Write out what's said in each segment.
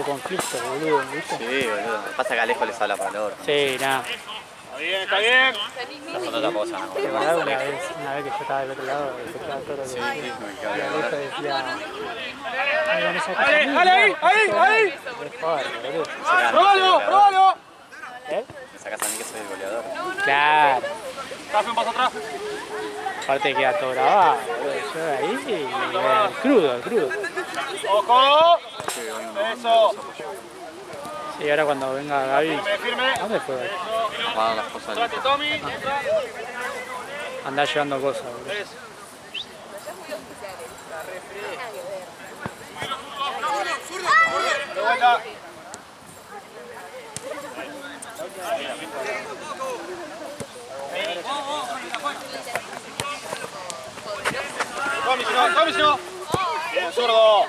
tipo conflicto, boludo, ¿viste? Sí, boludo. Pasa que Alejo les habla para el oro. Sí, nada. Está bien, está bien. Nosotros tampoco se van a ¿Te comer. acordás una vez que yo estaba del otro lado, escuchaba todo lo que decía? Sí, me Y cago. Alejo decía... "Ay, van a sacar Dale, a mí, dale, ahí, no, ahí, no, ahí. es fuerte, boludo". ¡Probalo, probalo! ¿Eh? Me sacas a mí que soy el goleador. Claro. Rafa, un paso atrás. Aparte queda todo grabado, boludo. Yo ahí, crudo, crudo. ¡Ojo! Sí, hoy uno Eso. Sí, ahora cuando venga Gaby... Firme, firme. ¿A dónde fue? nos va a dar las cosas Trate, del Tommy. Entra. Andá llevando cosas, boludo. Eso. De vuelta. Tommy, si no, Tommy, si no. Bien, zurdo.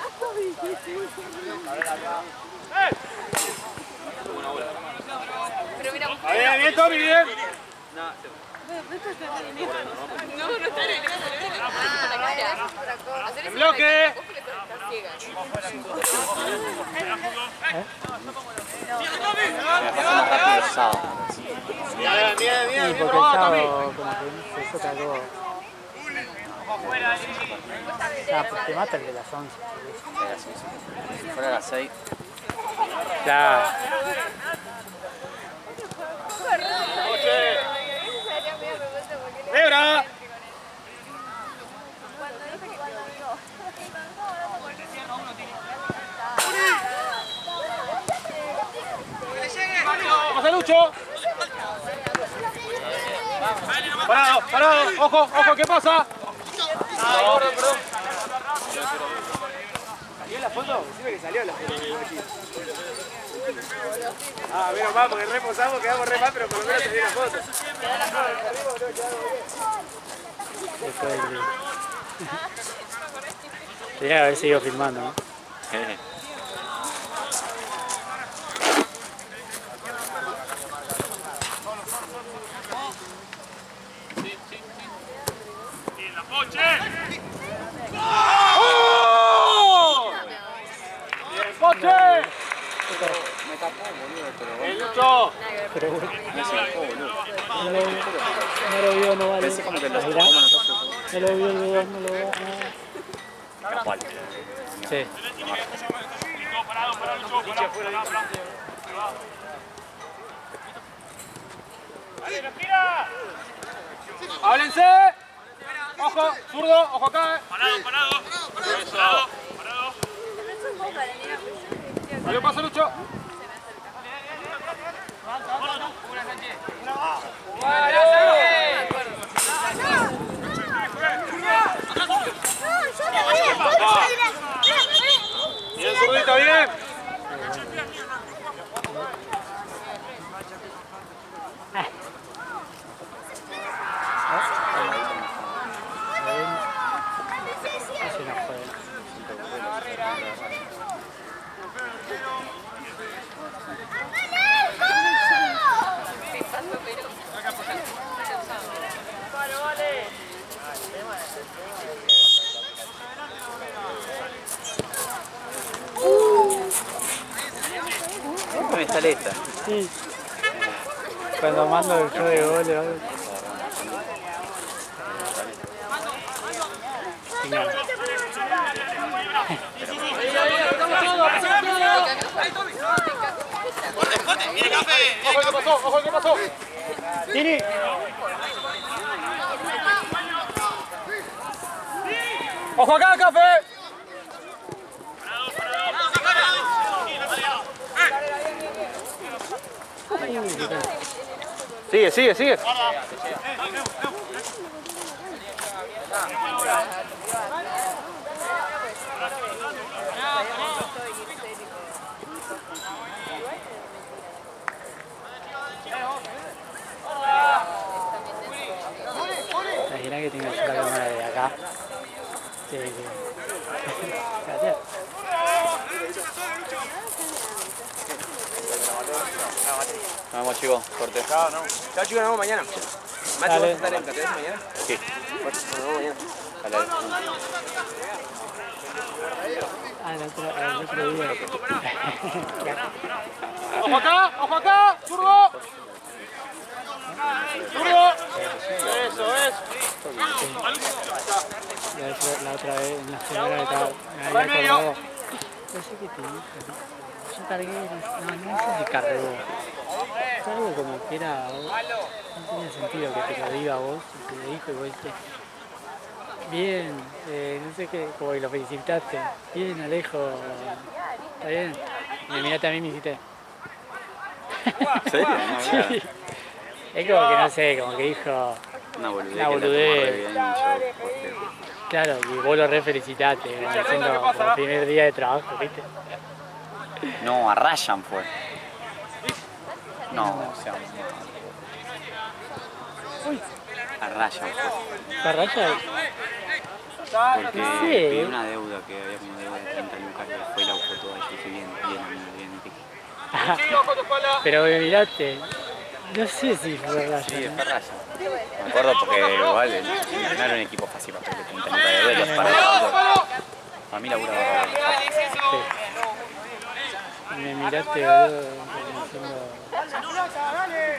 Bien, bien, Tommy, bien. En bloque. Bien, bien, Sí, bien. porque el Probado, Tommy. sábado como que se saca todo. Ah, pues te mata el de las 11. Si fuera a las 6, Claro. Debra. Pasa Lucho. Parado, parado. Ojo, ojo, ¿qué pasa? No, perdón. ¿Salió la foto? Decime que salió la foto. Ah, menos mal, porque reposamos, quedamos re mal, pero por lo menos salió la foto. Después del... Tenía que haber seguido filmando, ¿no? ¡Oh! ¡Bien, Poche! me tapó, boludo, pero ¡El Lucho! Pero bueno, me sacó, boludo. no lo vio, no vale. Pensé como que los Mirá, toman no lo vio el video, no lo vio. Capal. Sí. ¡Háblense! ¡Ojo! ¡Zurdo! ¡Ojo acá! Parado, parado. Eso. Parado, parado. ¡Dale un paso, Lucho! Bien, zurdito, bien. Así no juega. Siempre me sale esta. Sí. Cuando mando el show de goles, ¿vale? Genial. ¡Viene café! ¡Ojo, ¿qué pasó! ¡Ojo, qué pasó! ¡Tini! ¡Ojo acá, café! Sigue, sigue, sigue. Imagina que tenga yo la cámara de acá. Gracias. Nos vemos, chicos. Corte. Chao, no. Chao, chicos, nos vemos mañana. Mati, ¿vas a Dale. estar en Categoría mañana? Sí. Bueno, nos vemos mañana. Dale. Ah, el otro otro día. Ojo acá, zurdo. Zurdo. Eso es. La otra vez, en la semana que estaba, me había acordado. No sé qué te dijo. Yo cargué, no sé si cargó. Es algo como que era. No tenía sentido que te lo diga a vos, te lo dijo y vos dijiste. Bien, no sé qué, como que lo felicitaste. Bien, Alejo. ¿Está bien? Y me miraste a mí y me dijiste. ¿En serio? No, Sí. Es como que no sé, como que dijo. una boludez. Una que la tomó boludez. re bien, yo, porque Claro, y vos lo re felicitaste, como diciendo como el primer día de trabajo, ¿viste? no, a Ryan fue. No, o sea. A Ryan fue. ¿Parraya? Porque No sé. vi una deuda que había como deuda de 30 lucas y después la usó toda y yo dije bien, bien, pique. Pero me miraste. No sé si fue Parraya. Sí, fue Ryan. Me acuerdo porque igual no era un equipo fácil para pedirle 30 lucas de deuda y los Parraya. Para mí labura bárbaro. Sí. Me miraste, boludo, como diciendo. Dale.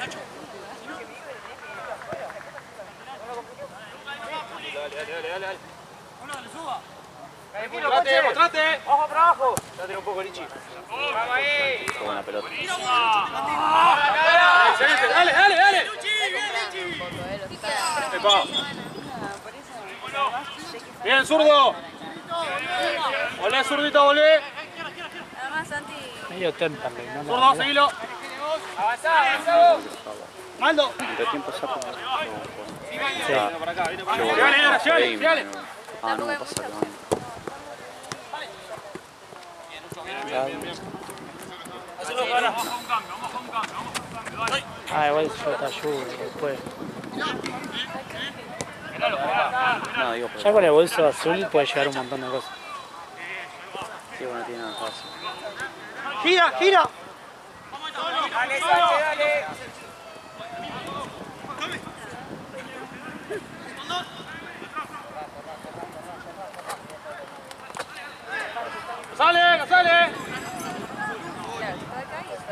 Mostrate. Ojo para abajo. Date un poco, Lichi. Vamos ahí. Qué buena pelota. Excelente, dale. Bien, zurdo. Volé, zurdito, volé. Medio Temperley, ¿no? Zurdo, seguilo. Avanzá. Maldo. Entre tiempo saco. Sí. Llévale. Ah, no, pasa que van. Ah, igual yo te ayudo después. No, digo, Ya con el bolso azul puede llevar un montón de cosas. sí, bueno, no tiene nada fácil. Gira. Dale, Sánchez, dale. ¡Sale!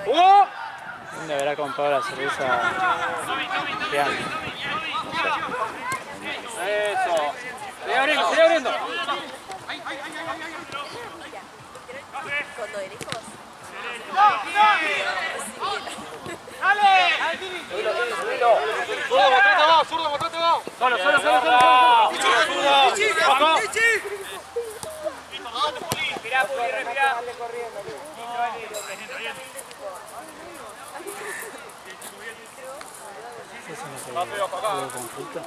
¡Hugo! ¿Dónde habrá comprado la cerveza gigante? Eso. Sigue abriendo. Cuando eres hijos. ¡Dale! Zurdo, mostrate vos. Solo. Respirá, Puli, respirá. ¿Eso no se ve conflicto?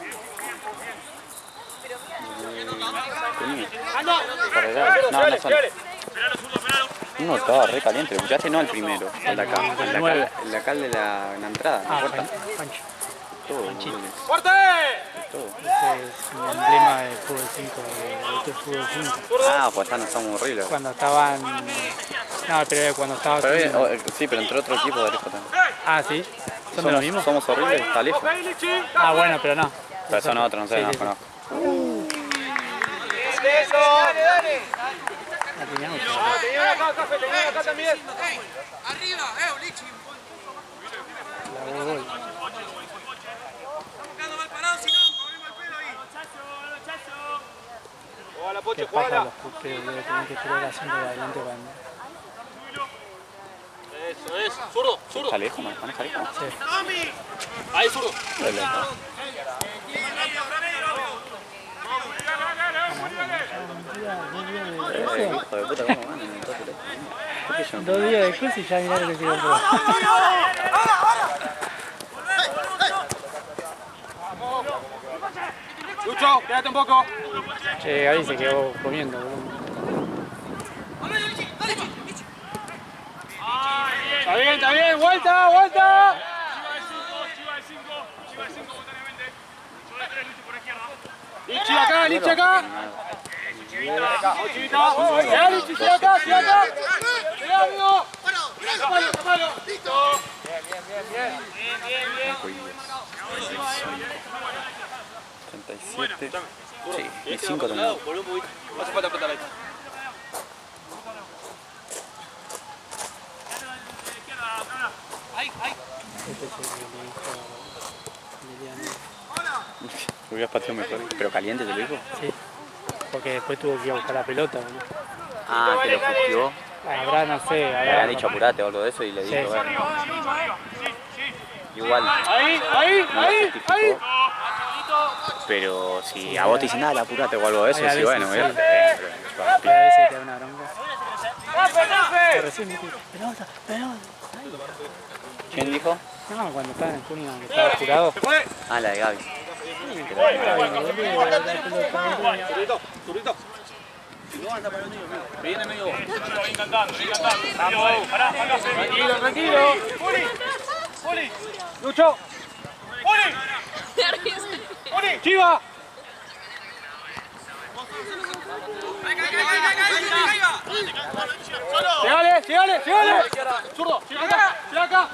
No, son. Uno estaba re caliente, lo escuchaste, no el primero, el de acá. El de acá de la entrada, la Ah, puerta. Pancho. Todo, boludo. ¡Fuerte! Todo. Ese es un emblema de Fútbol 5, de Fútbol 5. Ah, pues estamos horribles. Cuando estaban. No, pero cuando estaba. Sí, pero entró otro equipo de lejos también. Ah, sí. ¿Son de los mismos? Somos horribles, está lejos. Ah, bueno, pero no. Pero son otros, no sé, no los conozco. Eso. Dale. La teníamos. Tenía acá, Café, tenía acá también. Arriba, Lichi. La gol. Estamos quedando mal parados, si no, comemos el pelo ahí. Jugala, Qué Pocho, paja jugala. los puteros, boludo. Tienen que tirar asiento para adelante cuando. Eso. Zurdo. ¿Está lejos? ¿Maneja lejos? Sí. Ahí, zurdo. Hijo de puta, ¿cómo ganan? 2 días de curso y ya mirá lo que se compró. Lucho, quédate un poco. Che, Gaby se quedó comiendo, boludo. Está bien, vuelta. Lichi acá. Ochita. Ya, Lichi, sigue acá. Cuidado, amigo. Tapalo. Listo. Bien. 37. Sí, y 5 también. No hace falta apretar ahí. Hubieras pateado mejor. ¿Pero caliente te lo dijo? Sí. Porque después tuvo que ir a buscar la pelota, boludo. Ah, que lo puteó. Habrá, no sé, Le habrán dicho apurate o algo de eso y le dijo, Sí. bueno. Igual. Ahí, No lo justificó. Pero si a vos te dicen nada, apurate o algo de eso, Ay, a sí, veces bueno, sí. obviamente. A veces te da una bronca. Pero recién dije, pelota. ¿Quién dijo? No, cuando estaba en junio, que estaba jurado. Ah, la de Gaby. Turito. Viene medio. Tranquilo. Poli. Lucho. Poli. Chiva. Llegale. Zurdo, llega acá.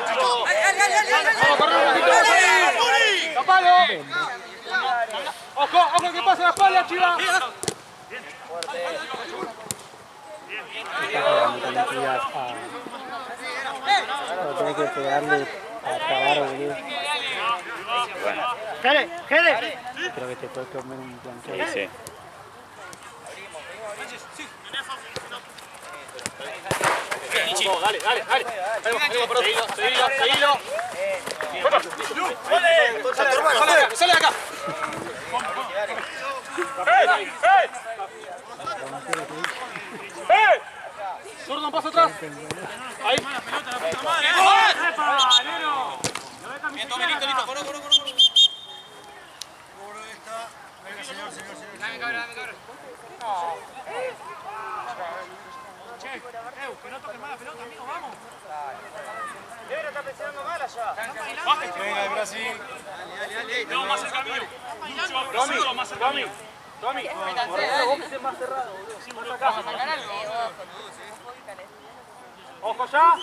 Vamos, corre un poquito. Tapalo. Ojo, que pase la espalda, Chiva. Tenés que pegarle a acabar, boludo. Bueno, Creo que te puedes comer un planchón. sí. Dale. Seguilo. Sale de acá. Zurdo, un paso atrás. Ahí. Bien, Domenito, listo, corro. Dame, cabrón. Que no toques más la pelota, amigo, vamos. Negro está presionando mal allá. Venga, Brasil. Dale. No, más cerca mío. Tommy. Vos que estés más cerrado, boludo. Vamos a sacar algo. Ojo ya.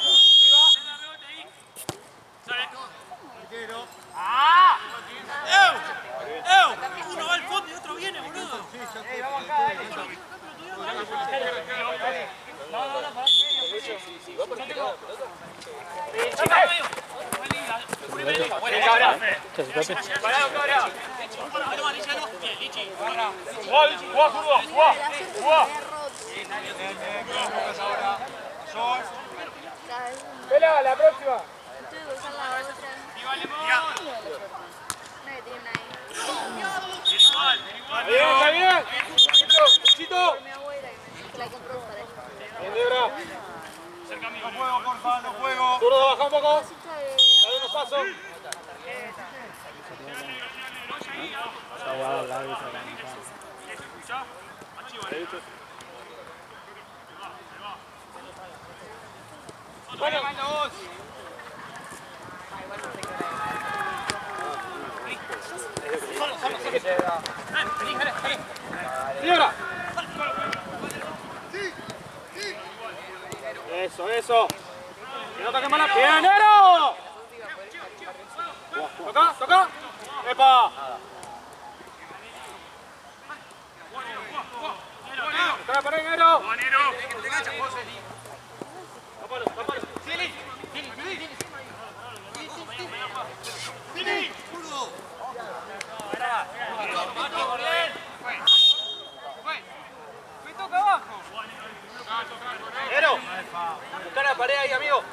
¡Ah! Uno va al fondo y otro viene, boludo. Vamos acá, Pelá, la próxima. Tuve que usar la otra. No, que tiene una ahí. Está bien. Chito. Mi abuela que la compró para esto. Bien, Debra. No juego, porfa, no juego. Zurdo, baja un poco. Dale unos pasos. Está guardado el árbitro. Bueno, manda vos. Señora. Eso. Que no toque mala. ¡Bien, Nero! Toca. ¡Epa! Toca la pared, Nero. Tápalo. Nero, busca la pared ahí, amigo.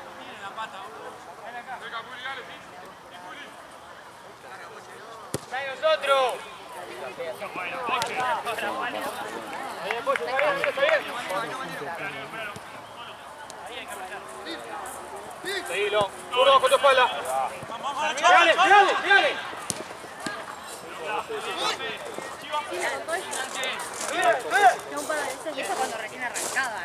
¡Ahí nosotros! Ahí, Pollo, está bien. Seguilo. Zurdo con tu espalda. Dale. No, un par de veces eso cuando recién arrancaba.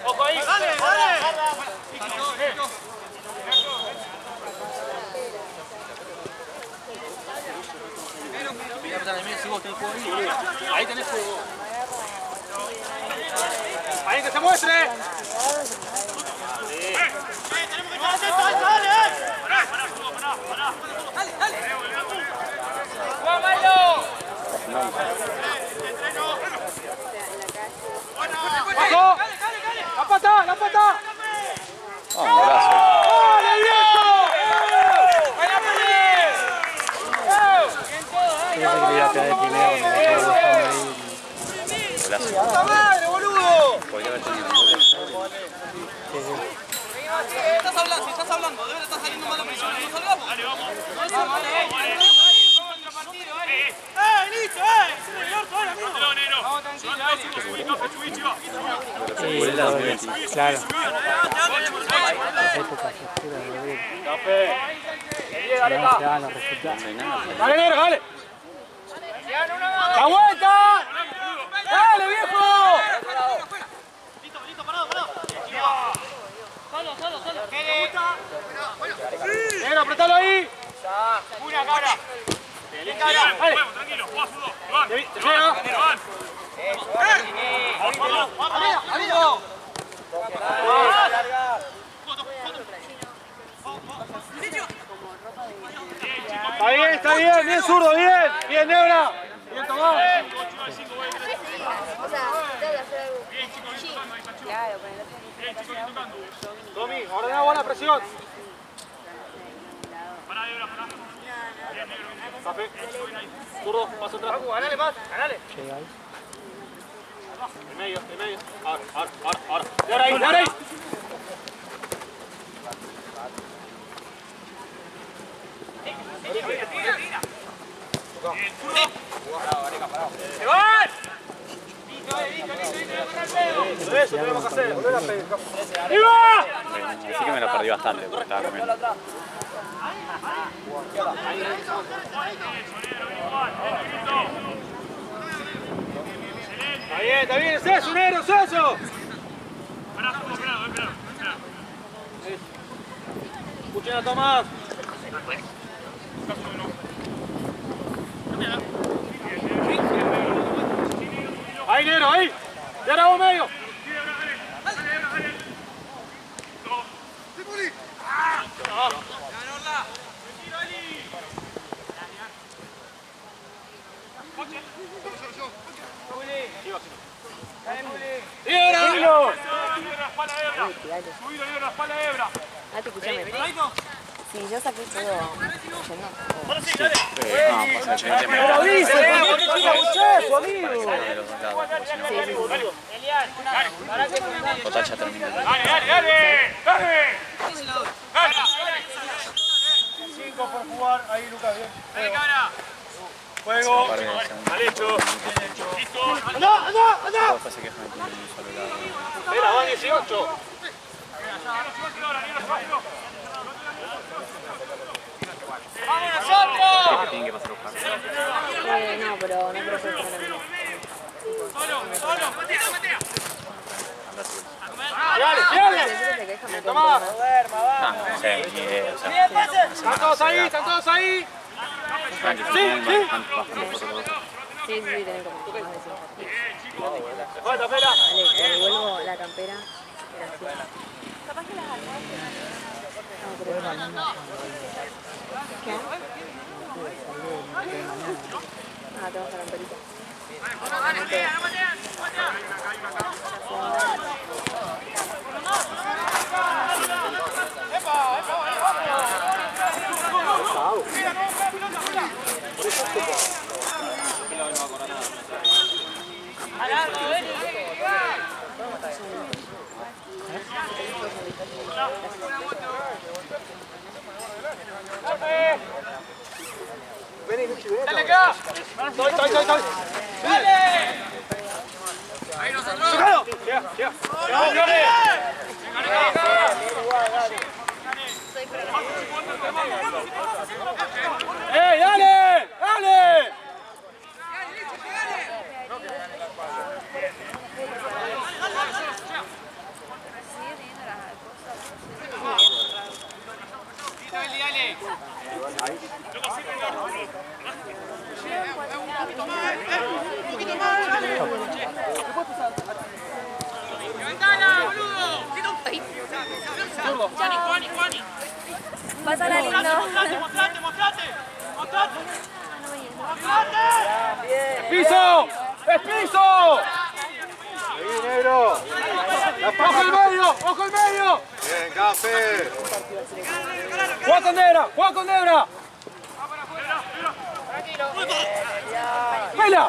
Ojo ahí. Dale. Ahí tenés fuego. Ahí que se muestre. ¡Juan Mayo! Purela 2020. Claro. Se dan los resultados. No hay nada. Dale, negro, dale. ¡La vuelta! ¡Dale, viejo! Negro, apretalo ahí. Una cara. Dale. Tranquilo, juega fútbol. Iván. Te llega. Iván. ¡Amigo! Está bien, bien zurdo, bien. Bien, Nebra. Bien tomado. O sea, tengo que hacer algo. Sí. Claro, con el otro. Tommy, ordena buena presión. Café. Zurdo, paso atrás. Ganale más, ganale. Llega ahí. En medio, en medio. Ahora. De ahora ahí, de ahora ahí. ¡Se van! Eso tenemos que hacer, volver a pedir. ¡Viva! Así que me lo perdí bastante porque estaba comiendo. Está bien, es eso, negro, es eso. Esperado. Escuchen a Tomás. Ahí, negro, ahí. De ahora vos medio. ¡Negro! Subido negro, la espalda de Ebra. Date, escuchame. Sí, yo saqué todo. Yo no. Ahora sí, dale. No, pasa que tenés ¡Pero dice! ¿Por qué te tira muchacho, amigo? de los dos lados, porque si no, total ya terminó. Dale. 5 por jugar. Ahí, Lucas, bien. Dale, cabra. Juego. Mal hecho. Listo. ¡Anda! Todos pasa que dejan con un solo lado. Espera, van 18. Que tienen que pasar los pasos. No, pero no creo que sea la misma. ¡Dale! Déjame ¡Tomás! No sé, ni idea. O sea, ¡Están todos ahí! ¡Están todos ahí! tranqui, Sí. bajando por todo. Sí, tienen como más de 5. Falta, espera. Vale, te devuelvo la campera. Gracias. No, pero ¿qué? Ah, te vas a la camperita. Vení, Luchi, vení. ¡Dale acá! ¡Estoy! ¡Dale! ¡Ahí nosotros! ¡Llega! ¡Ey, dale! ¡Dale! Pásala lindo. ¡Mostrate! ¡Piso! ¡Es piso! Ahí, negro. ¡Ojo el medio! Bien, Café. ¡Juega con Nebra! ¡Baila!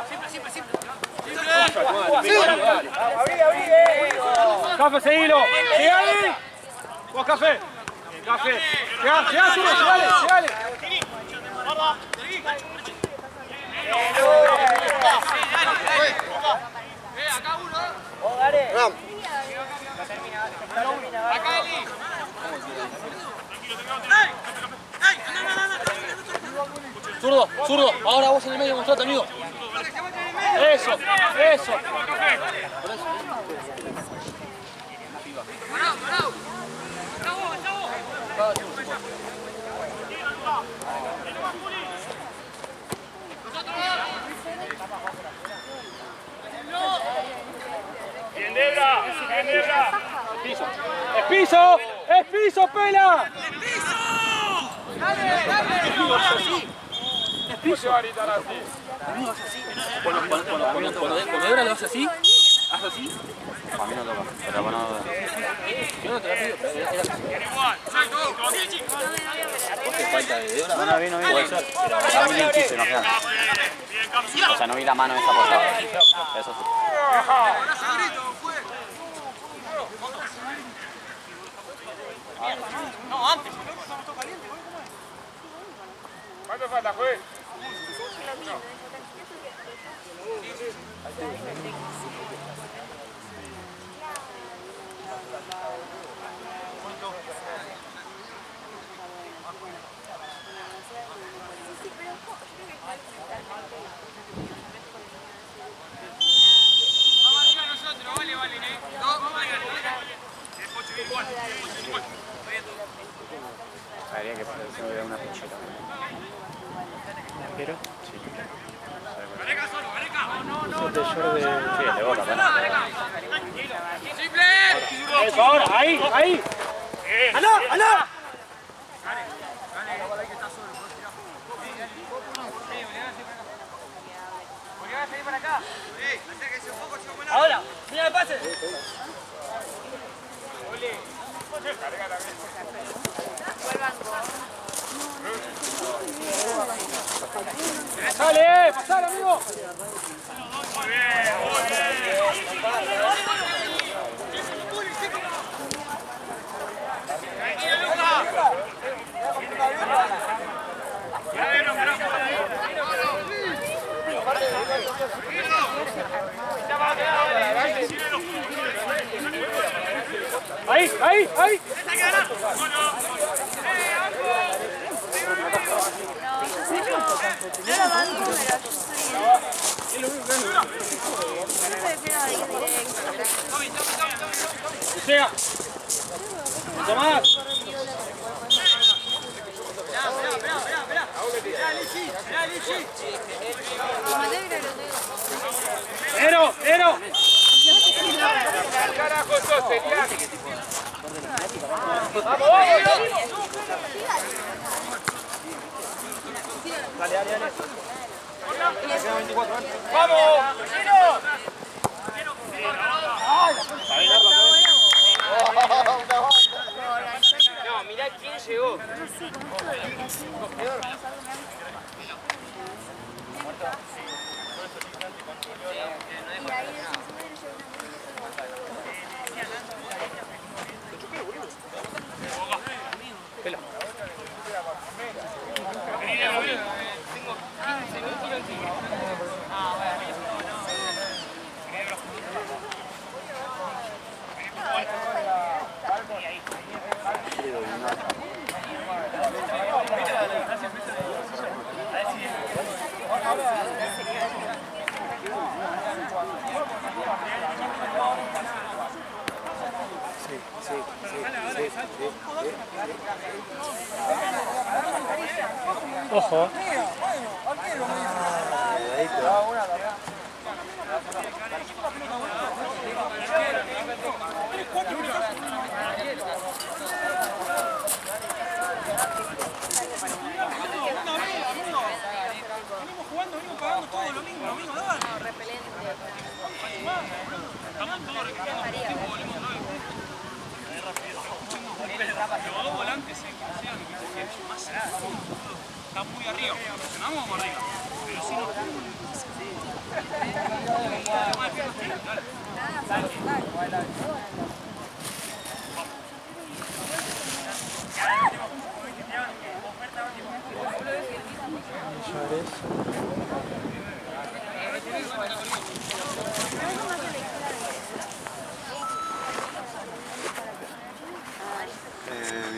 Café, seguilo. ¡Llega ahí! ¡Vos, Café! ¡Llega, llegale! Acá uno. Vamos. Acá Eli. Zurdo, zurdo. Ahora vos en el medio, mostrate, amigo. Eso, eso. Bien, Debra. Bien, Debra. ¡Es piso! ¡Es piso, pela! Es piso. Va a gritar así. Cuando Debra lo hace así, haz así. A mí no toca, pero bueno, Yo no te la pido, pero era Igual. falta de Debra. no vi, puede ser. Pero no vi el piso, imagínate. Bien, Capsula. O sea, no vi la mano esa posada. Eso sí. No, antes. ¿Cuánto falta, juez? Vamos arriba nosotros, vale, ¿eh? No, vale. Igual. Habría que ponerse una fichita. ¿Pero? Sí. Gareca solo, Gareca. No. Es de short de... Sí, el de Boca, bueno. ¡Simple! Eso, ahora, ahí. ¡Aló, aló! Ahora, mira el pase. Dale, pasar, amigo. Muy bien, muy bien. Ahí. Yo lo banco, pero yo soy... Yo prefiero ir directo. Llega. Tomás. Ero. Carajo, sos Elias. No, mirá quién llegó. Ojo. Los dos volantes está muy arriba. Presionamos vamos arriba. Pero si no. Millares.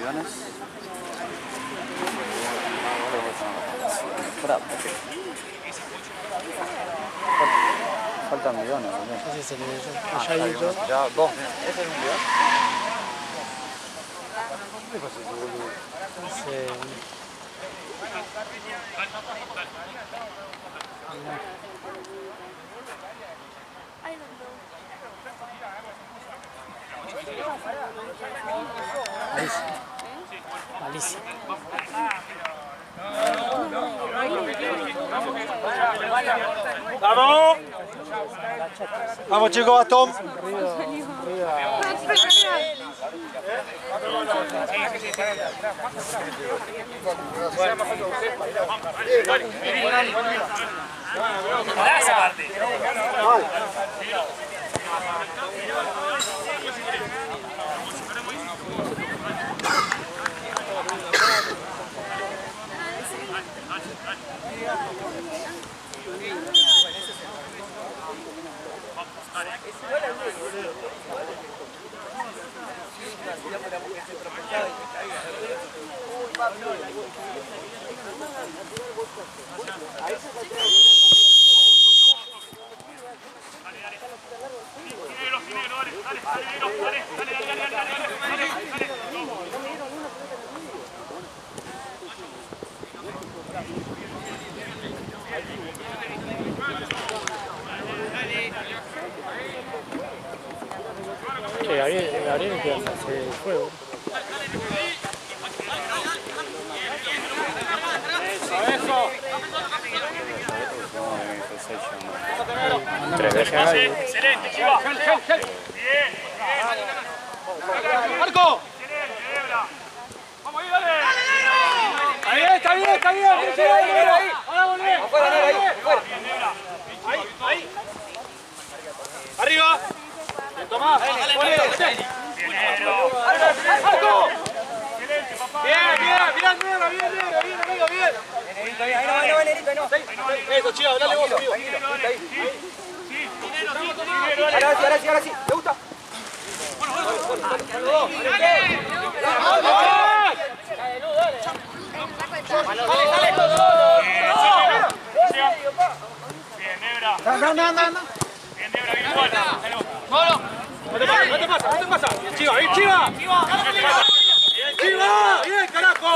millones. Bravo. Faltan millones, boludo. Ese es el nivel. Ah, Allá hay otro. ya, dos. ¿Ese es un millón? ¿Qué pasa, boludo? Ese... Ay, no. Malísimo. ¡Vamos! Vamos chicos, bastón. Che, Gabriel que se fue, boludo. Tres veces. Excelente, Chiva. Bien. ¡Marco! Vamos ahí, dale. Ahí está bien, está bien. Ahí. Ahora volvé. Afuera, ahí, afuera. Ahí. Arriba. Tomás. ¡Marco! Excelente, papá. Bien, bien, negro, bien. Ahí no va, Nerito, ahí no. Eso, chido, dale vos, amigo. Ahora sí, ¿te gusta? Bien, Nebra. No. Bien, Nebra, bien igual. No te pasa. Bien, Chiva, bien, Chiva. Bien, Chiva. Bien, carajo.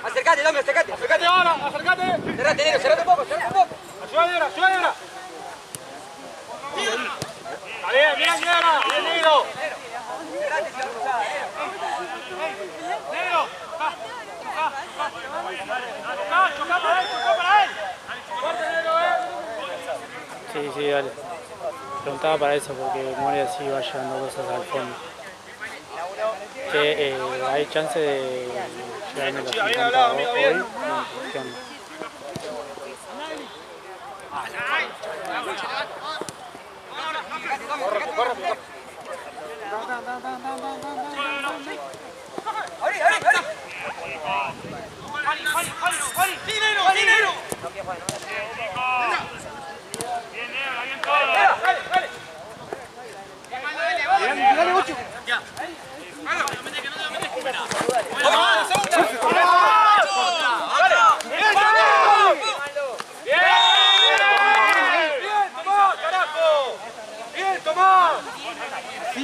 Acércate, Domi, acércate. Acércate ahora, acércate. Cerrate, Nero, cerrate un poco. Ayuda, Nebra. Bien, bien, negro. Chocá para él. Sí, dale. Preguntaba para eso porque Moria sí va llevando cosas al fondo. Que hay chance de llegarme los 50 hoy. ¿Qué onda? Bien, Nebra, bien todo. Dale, Bocho.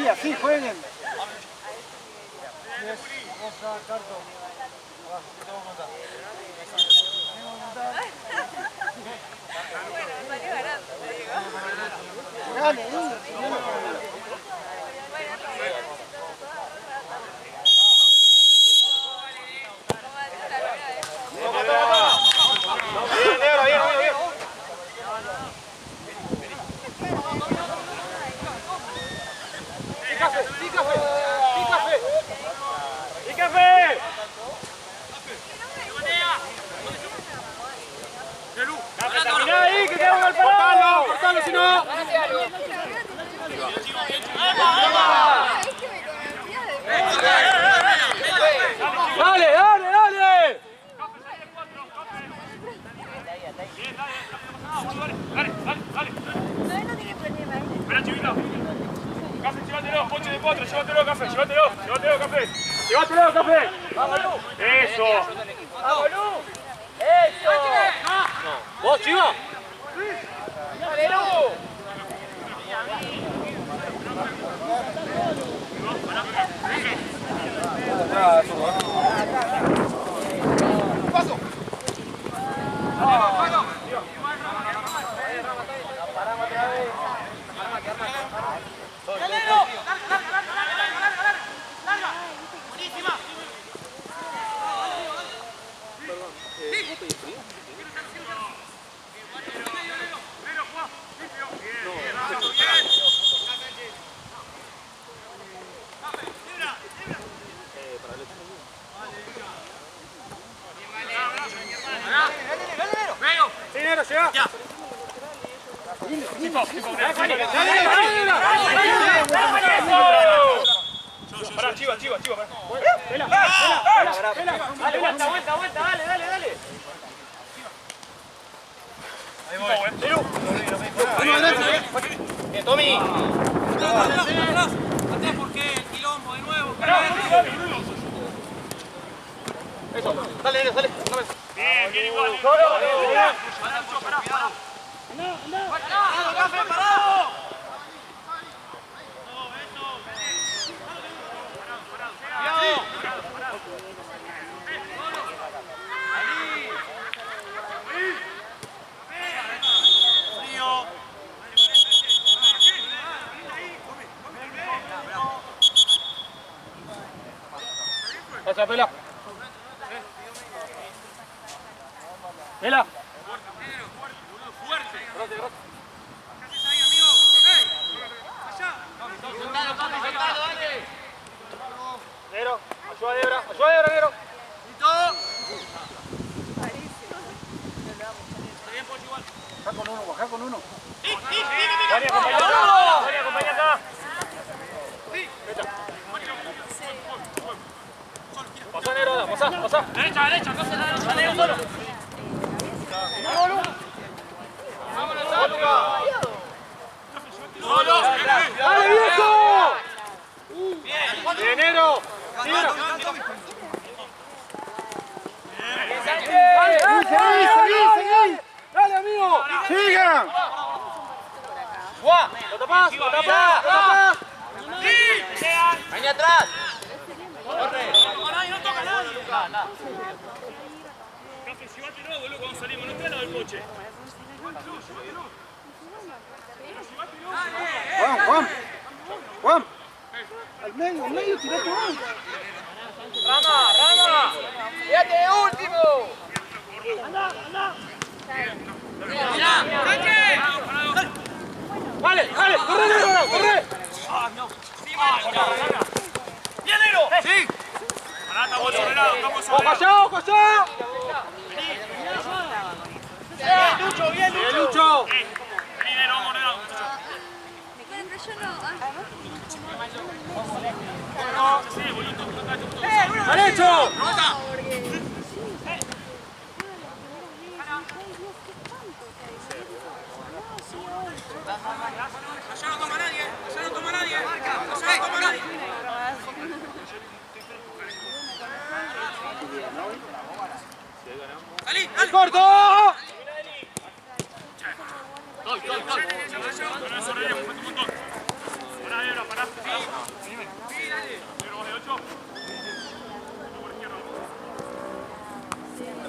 Así jueguen. Salió barato, te digo. Bien, negro, bien. ¡Y café! Terminá ahí, que te hago el parado. Cortalo, si no. Es que me conocía de... Dale. Dale. No, no tiene problema. Espera, Chivita. Potre, llévatelo, Café, llévatelo, Café. Llévatelo, Café. Eso. ¡Eso! ¿Vos, Chiva? ¡Dale, Lu! ¡Paso! Dinero, llega. Ya. Pará, chiva. Vela. Dale, vuelta, dale. Ahí voy. Bien, Tommy. Atrás porque el quilombo de nuevo. Eso. Dale. Bien, igual. Pará. ¡Café, parado! Pasa, Pela. Pela. Negro, ayuda a Debra, Negro. Bajá con uno. Dani, acompañá acá. Pasá, Negro, pasá. Derecha, no se la derecha. Negro solo. ¡Solo! ¡Dale, viejo! Bien, Negro. Seguí. Dale, amigo. Sigan. ¡Guau! ¡Lo tapás! ¡Vení atrás! ¡Corre! No toca nadie. Café, llévatelo, boludo, cuando salimos. No esté al lado del coche. Juan. Al medio, tirate vos. Rama. ¡Quédate de último! Anda. Dale, corre. ¡Bien, Negro! ¡Sí! Pará, estamos sobre el lado, ¡Ojo allá! ¡Bien, Lucho! Vení, Negro, vamos ordenado. Me quedé entre yo no. Sí, boludo, ¡Derecho! Allá no toma nadie. ¡Salí! ¡Corto!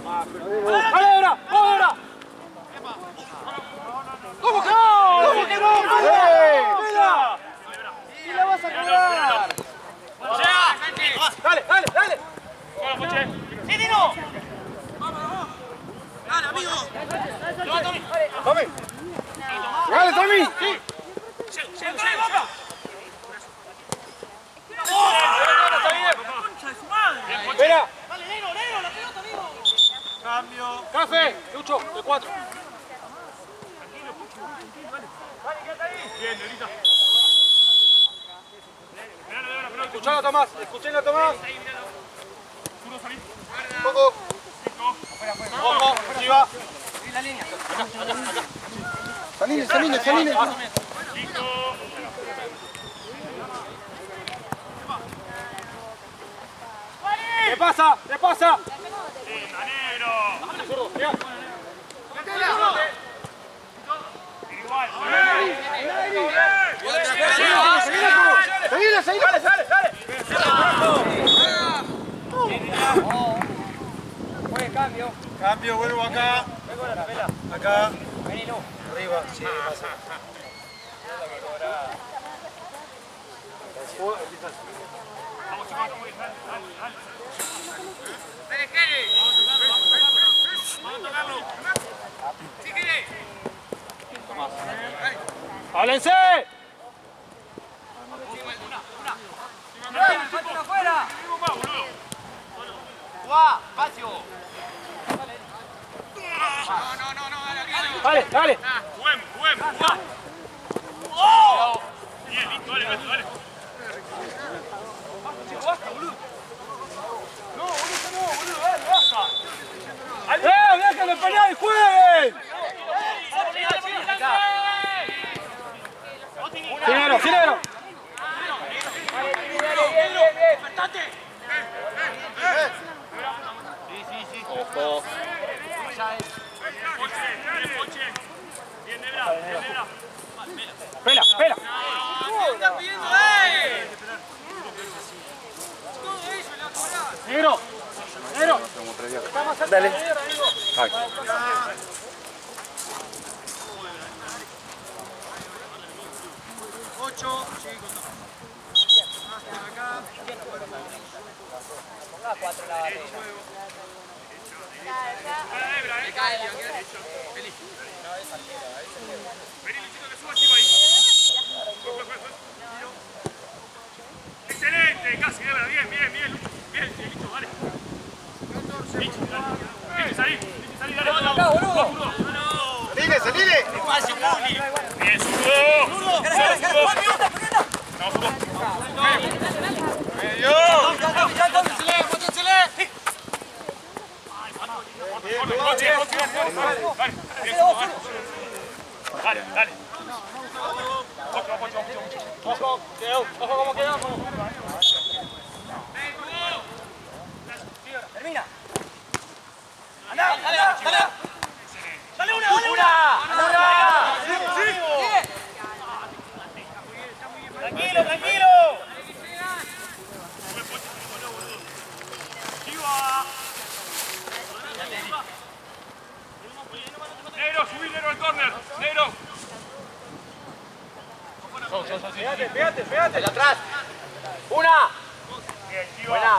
Pará. ¡Dale, ahora! ¿Cómo que no? ¡Mira! ¡Y la vas a cobrar! ¡Dale! ¡Sí, Dino! ¡Dale, amigo! ¡Tommy! ¡Dale, Tommy! ¡Sí! ¡Espera! ¡Dale, negro, la pelota, amigo! ¡Cambio! ¡Café! Lucho, de 4. Bien, Negrita. Escuchalo, Tomás. Zurdo, salí. Poco. Ojo, Chiva. Salí. Listo. pasa! ¡Le pasa! ¡Seguile, seguile! ¡Sale, sale, sale! Cambio, vuelvo acá. Acá. Arriba, sí, pasa. ¡Háblense! Dale, dale. Juguemos, juguemos. ¡Oh! Bien, listo, dale, dale, dale. No, boludo, dale, baja. ¡Déjame pelear y jueguen! ¡Finero, finero! Ojo. Bien, Nebra, bien, Nebra. ¡Pela, pela! ¡Negro! ¡Negro! Dale. Ay. Excelente, casi, Nebra, bien, bien, bien, Lucho. Bien, listo, dale. Listo, dale. Salí, dale. ¡Salile, salile! Bien, zurdo. Vamos, zurdo. ¡Medio! Coche, dale, dale. ¡Ojo, cómo quedamos! Termina. ¡Dale una! Tranquilo, tranquilo. Negro, subí, Negro al córner. Negro. Pégate. Atrás. ¡Una! Bien, Chiva. Buena.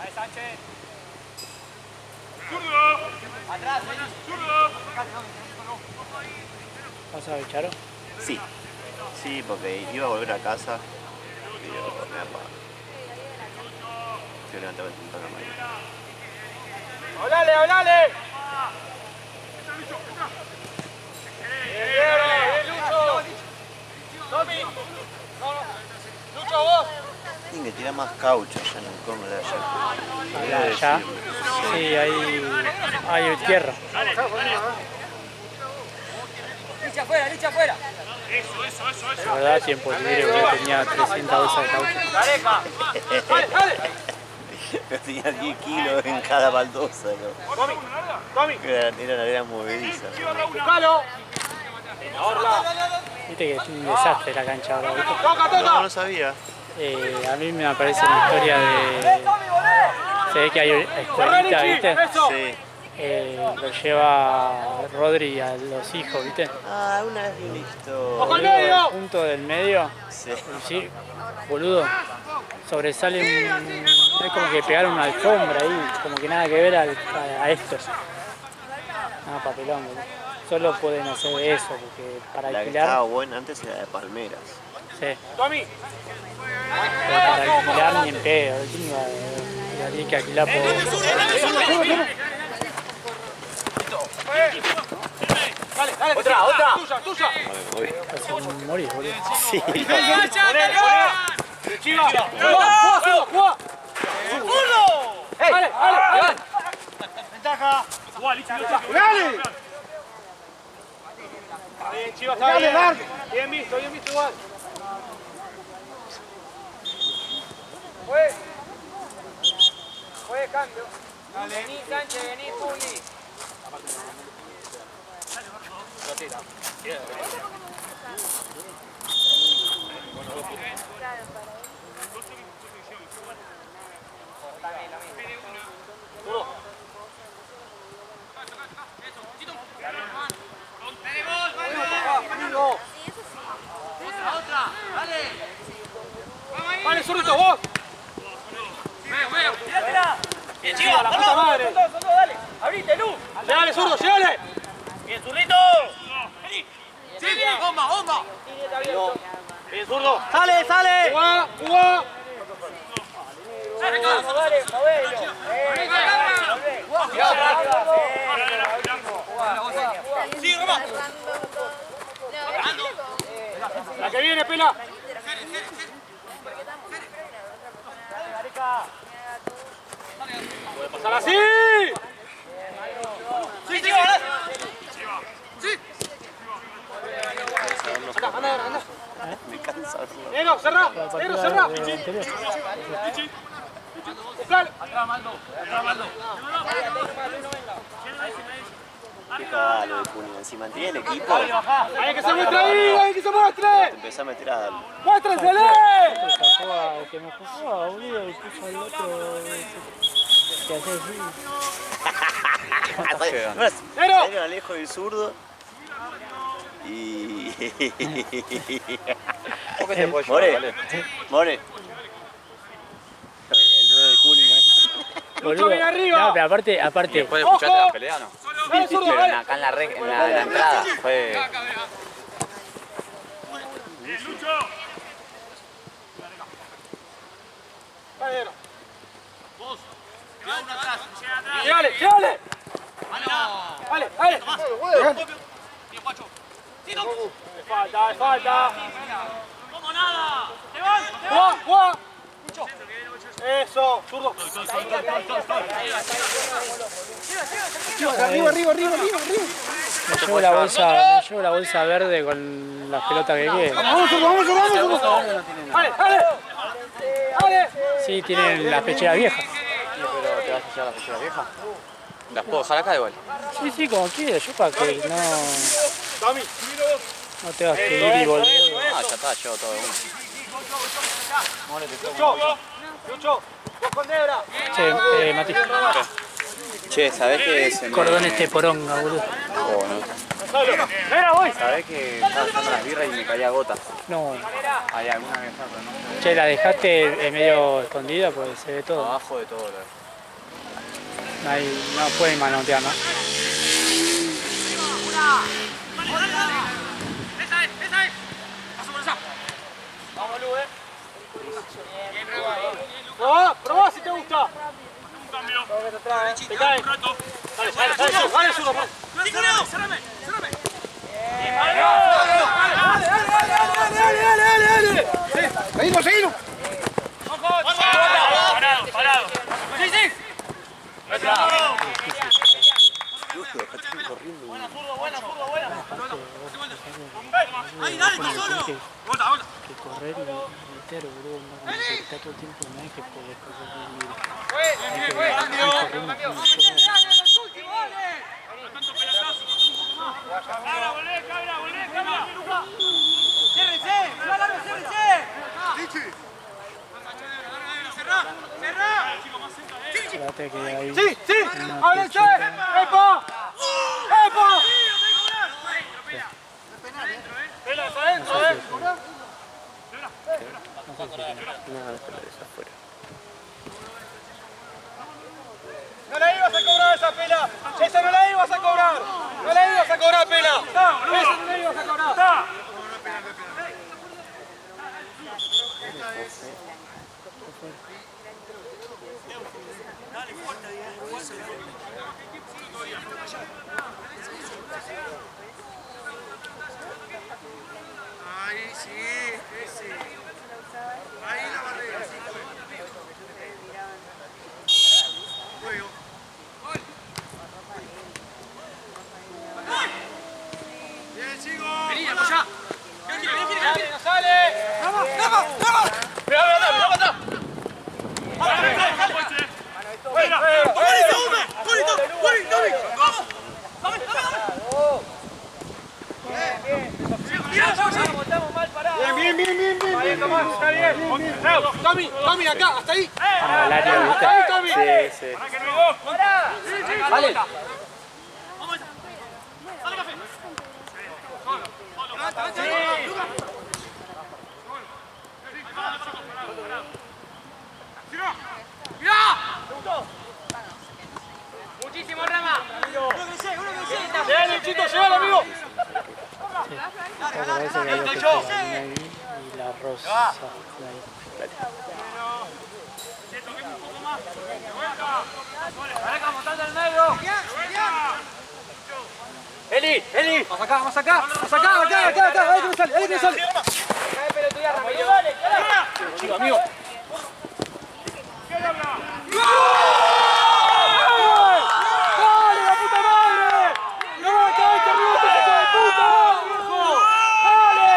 Ahí, Sánchez. Zurdo. Atrás, Zurdo. ¿Vas a ver, Charo? Sí. Sí, porque iba a volver a casa. Y yo me apago. Estoy levantando temprano mañana. ¡Hablale! Bien, Lucho. Tommy. Lucho, vos. Tienen que tirar más caucho allá en el córner de allá. Allá. Sí, hay tierra. Licha afuera. Eso. La verdad, tiempo libre, porque tenía 300 bolsas de caucho. ¡Dale! Yo tenía 10 kilos en cada baldosa. ¿No? Tommy. Era una arena movediza. ¡Buscalo! Viste que es un desastre la cancha ahora, ¿viste? ¡Toca! No sabía. A mí me aparece la historia de... Se ve que hay escuelita, ¿viste? Sí. Lo lleva Rodri a los hijos, ¿viste? Ah, una vez vi listo. ¡Ojo al medio! El punto del medio, Sí. sí, boludo, sobresale es como que pegaron una alfombra ahí, como que nada que ver a esto. No, papelón, boludo. Solo pueden hacer eso, porque para La que alquilar... estaba buena antes era de Palmeras. Sí, Tommy. pero para alquilar ni en pedo, ¿quién iba a tener que alquilar por... Dale, otra. Tuya. Casi morir, boludo. Sí. Chiva. ¡Juega! ¡Dale! Ventaja. ¡Dale! Bien, Chiva, está bien. Bien visto igual. Fue. Juegue cambio. Vení, Sánchez, vení, Puli. Vale, zurrito, vos. Bien, chiva, La puta madre. dale. Abrite, Lu. Llegale, zurdo, llegale. Bien, zurrito. Sí, bomba, bomba. Bien, zurdo. Sale, sale. Jugá, jugá. Vamos, dale, movelo. Sí, vamos. La que viene, Pela. Puede pasar así. Sí, chiva. Anda. Me cansa verlo. Negro, cerrá. Negro, cerrá. Anterior. Buscale. Qué caballo de Cunha. Si mantiene el equipo, Hay que se muestre ahí, hay que se muestre. te empezás a meter a... ¡Muéstrensele! Sacó al que me jugaba, boludo, y puso al otro que hace así. Salieron Alejo del zurdo. Y... ¿Por qué te puedo More, llevar, More. El 9 de Cunha. Boludo. bien arriba. No, pero aparte. ¿Después escuchaste la pelea no? Dale, zurdo, Pero dale. acá en la entrada fue... Dale, negro. Llegale, llegale. Dale. Me falta. Como nada. Jugá. Eso, zurdo. Arriba. Me llevo la bolsa verde con las pelotas que quiero. Vamos. Dale. Sí, tienen la pechera vieja. ¿Pero te vas a llevar la pechera vieja? ¿Las puedo dejar acá igual? Sí, como quieras, yo para que Tommy. no tengas que ir y volver. Ah, ya está, llevo todo de uno. Lucho. Vos con Debra. Che, Mati, Che, ¿sabés que se me... cordón este poronga, boludo. Oh, no. Debra, voy. ¿Sabés que estaba haciendo las birras y me caía gotas? No, Hay alguna que está, pero no sé. che, la dejaste medio escondida porque se ve todo. Abajo de todo. No pueden manotear, ¿no? Esa es. Paso por allá. Vamos, Lu, Probá si te gusta. Te cae. Dale, zurdo. Cerrame. Dale. Seguimos. Parado. Sí. Buena. Ahí, dale, tú solo. Que correr y meter, boludo, no, como que está todo el tiempo, no hay que poder correr. Espérate que ahí... Sí. Ábrense. ¡Epa! Pela, está adentro, No la ibas a cobrar esa Pela. Esa no la ibas a cobrar. No la ibas a cobrar, Pela. Esa no la ibas a cobrar. Ahí sí, ese. Ahí la barrera, sí. Juego. Bien, sigo. Vení, apoyá. Dale, no sale. ¡Vamos! Cuidado. Bien, Tomás, está bien. Tommy, acá, hasta ahí. Ah, el área, ¿viste? Sí, sí. Vale. Muchísimo, Rama. Bien, Luchito, llévalo, amigo. Parece que había que pegar ahí y la rosa. Eli. Más acá. Ahí que me sale. Chico, amigo. ¡Dale, la puta madre! ¡No me caes, Carlitos, hijo de puta! ¡Dale!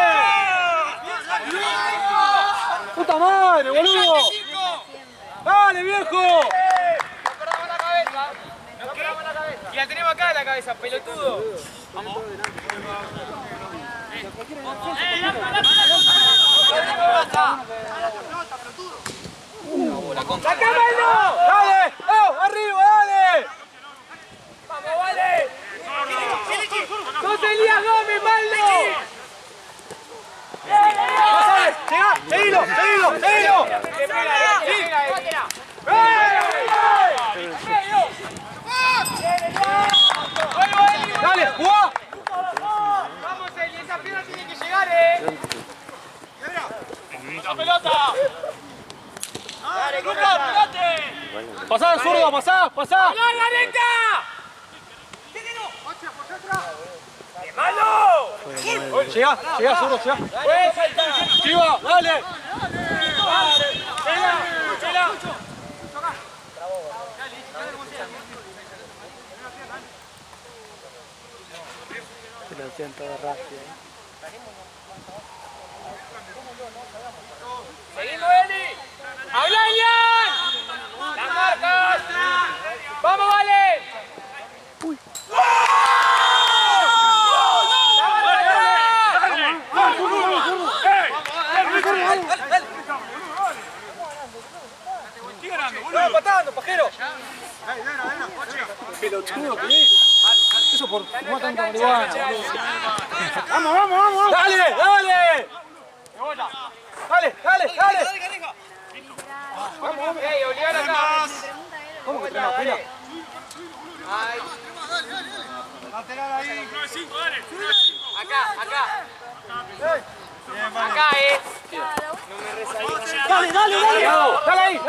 ¡Puta madre, boludo! ¡Dale, viejo! Y la tenemos acá en la cabeza, pelotudo. ¡Sacámelo! ¡Dale! ¡Arriba, dale! ¡Vamos, vale! ¡No te lías, Gómez, Maldo! ¡Seguilo! ¡Dale, jugá! ¡Vamos, Eli! ¡Esa piedra tiene que llegar, ¡La pelota! ¡Dale, Lucas, pegate! Pasá, zurdo, pasá. ¡Hola, Gareca! ¡Malo! Llega, zurdo, llega. ¡Puedes saltar! ¡Chiva, dale! ¡Chela! Se lo hacían todo rápido. ¡Seguimos, Eli! ¡Habla, Elian! ¡Las marcas! ¡Vamos, vale! ¡Uy! ¡No, patando, pajero! Pelotudo que es. Eso por fumar tanta marihuana. ¡Vamos! ¡Dale! ¡Ey, Olivar acá! ¿Cómo que tenemos pila? ¡Ay! Lateral ahí. Acá. Acá, Dale ahí.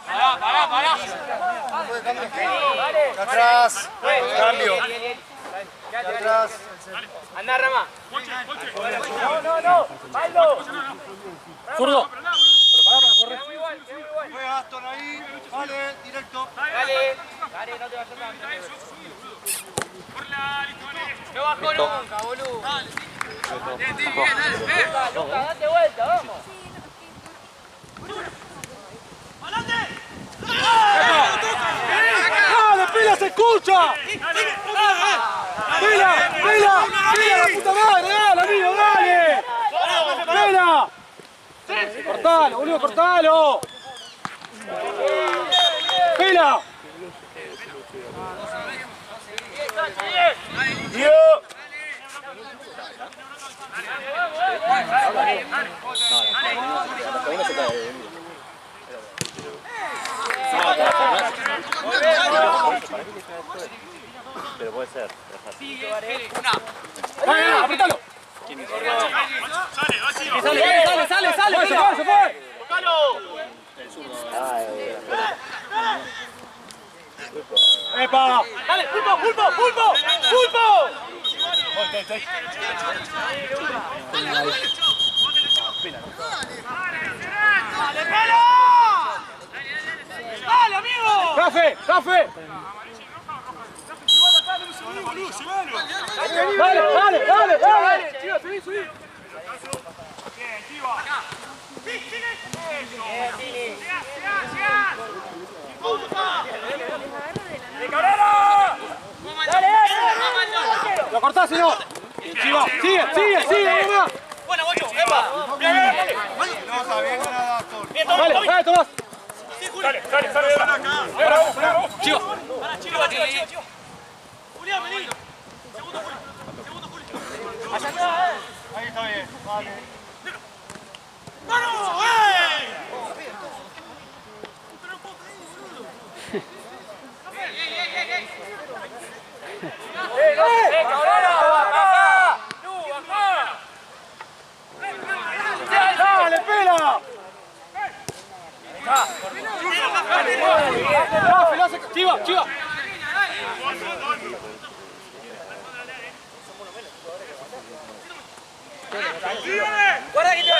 Pará. Atrás. Cambio. Atrás. Andá, Rama. No. Maldo. Zurdo. Prepará para correr. Quedamos igual. Juega Aston ahí. Vale, directo. Dale, no te vayas tanto. No bajó nunca, boludo. Lucas, date vuelta, vamos. ¡Dale, pila, se escucha! ¡Pila, la puta madre! ¡Dale, amigo, dale! ¡Pila! ¡Cortalo, boludo, cortalo! ¡Pila! Pero puede ser. ¡Apretalo! Sale. ¡Se fue! ¡Epa! Dale, pulpo. Dale, pelo. Dale, amigo. ¡Café! ¡Dale! Chiva, subí. ¡De Cabrera! ¡Dale! cortá, si no. Chiva, sigue, nomás. Buena, Bocho. Epa. Bien, dale. No, está bien, ganada. Bien, Tomás. Dale, Tomás. Dale, sale. Bravo. Chiva. Chiva. Julián, vení. Segundo, Juli. Ahí está bien, vale. ¡Mano! ¡Ey! ¡Dale, pela! Chiva. Guarda que te va,